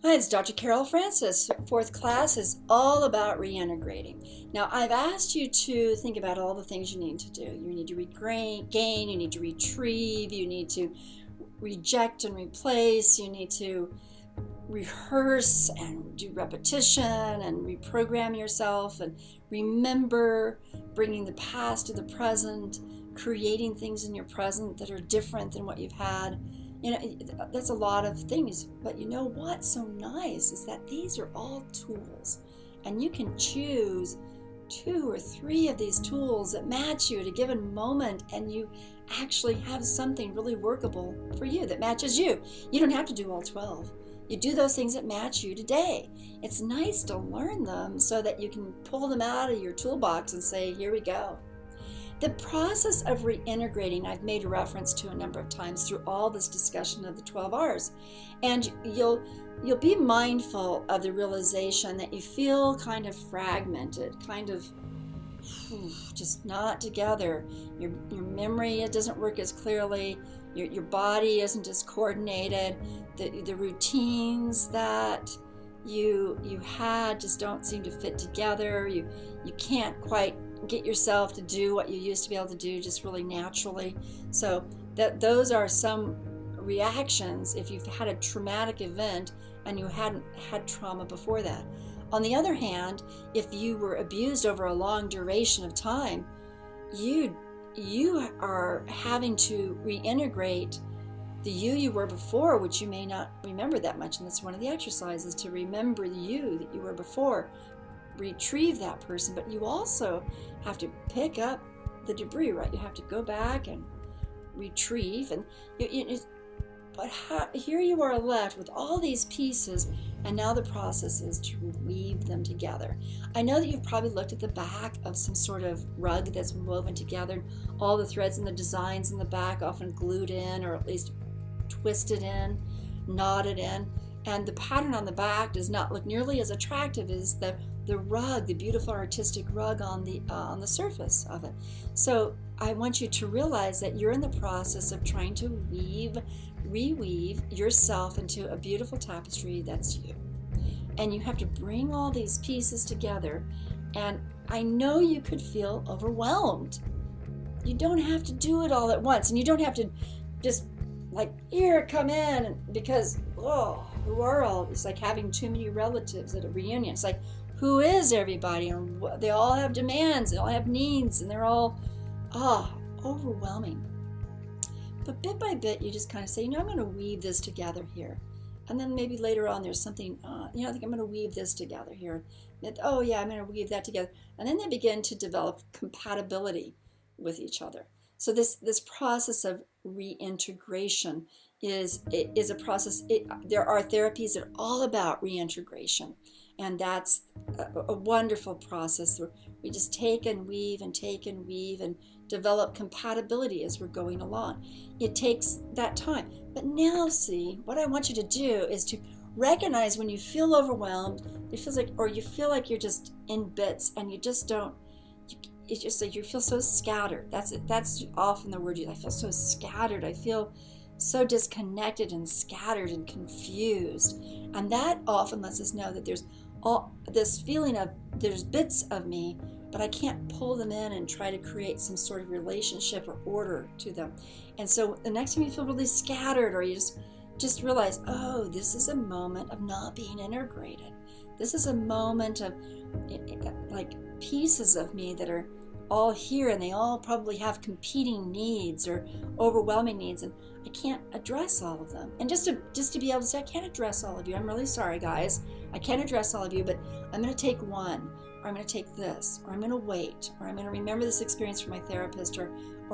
Hi, it's Dr. Carol Francis. Fourth class is all about reintegrating. Now, I've asked you to think about all the things you need to do. You need to regain, you need to retrieve, you need to reject and replace, you need to rehearse and do repetition and reprogram yourself and remember, bringing the past to the present, creating things in your present that are different than what you've had. That's a lot of things, but you know what's so nice is that these are all tools, and you can choose 2 or 3 of these tools that match you at a given moment, and you actually have something really workable for you that matches you. You don't have to do all 12. You do those things that match you today. It's nice to learn them so that you can pull them out of your toolbox and say, here we go. The process of reintegrating, I've made reference to a number of times through all this discussion of the 12 R's. And you'll be mindful of the realization that you feel kind of fragmented, kind of just not together. Your memory, it doesn't work as clearly. Your body isn't as coordinated. The routines that you had just don't seem to fit together. You can't quite get yourself to do what you used to be able to do just really naturally. So those are some reactions if you've had a traumatic event and you hadn't had trauma before that. On the other hand, if you were abused over a long duration of time, you are having to reintegrate the you were before, which you may not remember that much, and that's one of the exercises, to remember the you that you were before, retrieve that person. But you also have to pick up the debris, right? You have to go back and retrieve, and here you are left with all these pieces, and now the process is to weave them together. I know that you've probably looked at the back of some sort of rug that's woven together, all the threads and the designs in the back often glued in, or at least twisted in, knotted in, and the pattern on the back does not look nearly as attractive as the rug, the beautiful artistic rug on the surface of it. So I want you to realize that you're in the process of trying to reweave yourself into a beautiful tapestry that's you. And you have to bring all these pieces together. And I know you could feel overwhelmed. You don't have to do it all at once. And you don't have to just like, here, come in, because, who are all? It's like having too many relatives at a reunion. It's like, who is everybody? And they all have demands, they all have needs, and they're all, overwhelming. But bit by bit, you just kind of say, I'm going to weave this together here. And then maybe later on there's something, I think I'm going to weave this together here. I'm going to weave that together. And then they begin to develop compatibility with each other. So this process of reintegration is a process. There are therapies that are all about reintegration. And that's a wonderful process where we just take and weave and develop compatibility as we're going along. It takes that time. But now, see, what I want you to do is to recognize when you feel overwhelmed, it feels like, or you feel like you're just in bits and you just don't, it's just like you feel so scattered. That's often the word used. I feel so scattered. I feel so disconnected and scattered and confused. And that often lets us know that there's all this feeling of there's bits of me, but I can't pull them in and try to create some sort of relationship or order to them. And so the next time you feel really scattered, or you just realize, this is a moment of not being integrated. This is a moment of like pieces of me that are all here, and they all probably have competing needs or overwhelming needs, and I can't address all of them. And just to be able to say, I can't address all of you. I'm really sorry, guys. I can't address all of you, but I'm going to take one, or I'm going to take this, or I'm going to wait, or I'm going to remember this experience from my therapist or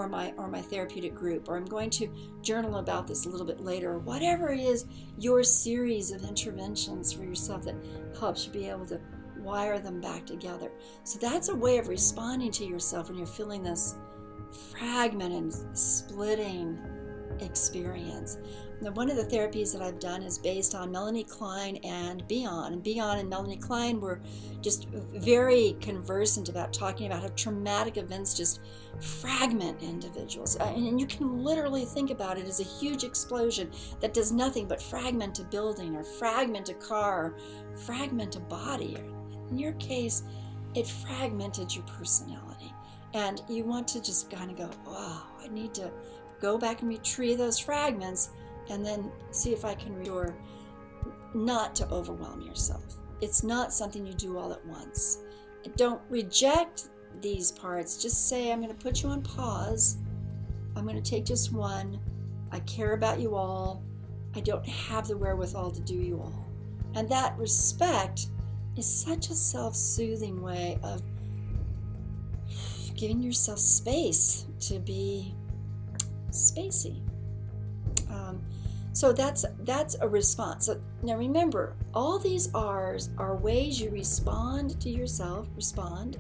my therapeutic group, or I'm going to journal about this a little bit later, or whatever it is, your series of interventions for yourself that helps you be able to wire them back together. So that's a way of responding to yourself when you're feeling this fragmented, splitting experience. Now, one of the therapies that I've done is based on Melanie Klein and Bion. And Bion and Melanie Klein were just very conversant about talking about how traumatic events just fragment individuals. And you can literally think about it as a huge explosion that does nothing but fragment a building or fragment a car, or fragment a body. In your case, it fragmented your personality. And you want to just kind of go, wow, I need to go back and retrieve those fragments and then see if I can restore, not to overwhelm yourself. It's not something you do all at once. Don't reject these parts. Just say, I'm going to put you on pause. I'm going to take just one. I care about you all. I don't have the wherewithal to do you all. And that respect is such a self-soothing way of giving yourself space to be spacey. So that's a response. So now remember, all these R's are ways you respond to yourself, respond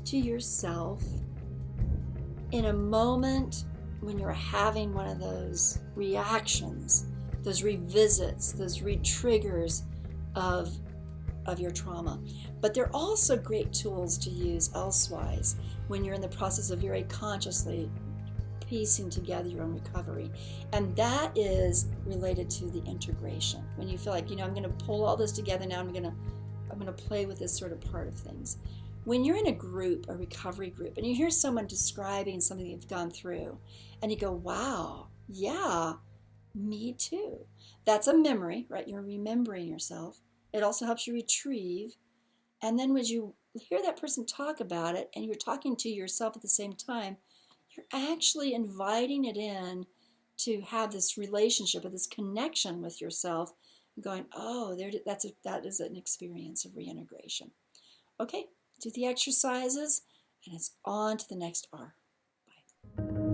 to yourself in a moment when you're having one of those reactions, those revisits, those re-triggers of your trauma. But they're also great tools to use elsewise when you're in the process of very consciously piecing together your own recovery. And that is related to the integration. When you feel like, I'm going to pull all this together now, I'm going to play with this sort of part of things. When you're in a group, a recovery group, and you hear someone describing something you've gone through, and you go, wow, yeah, me too. That's a memory, right? You're remembering yourself. It also helps you retrieve. And then when you hear that person talk about it, and you're talking to yourself at the same time, you're actually inviting it in to have this relationship or this connection with yourself, going, oh, that is an experience of reintegration. Okay, do the exercises, and it's on to the next R. Bye.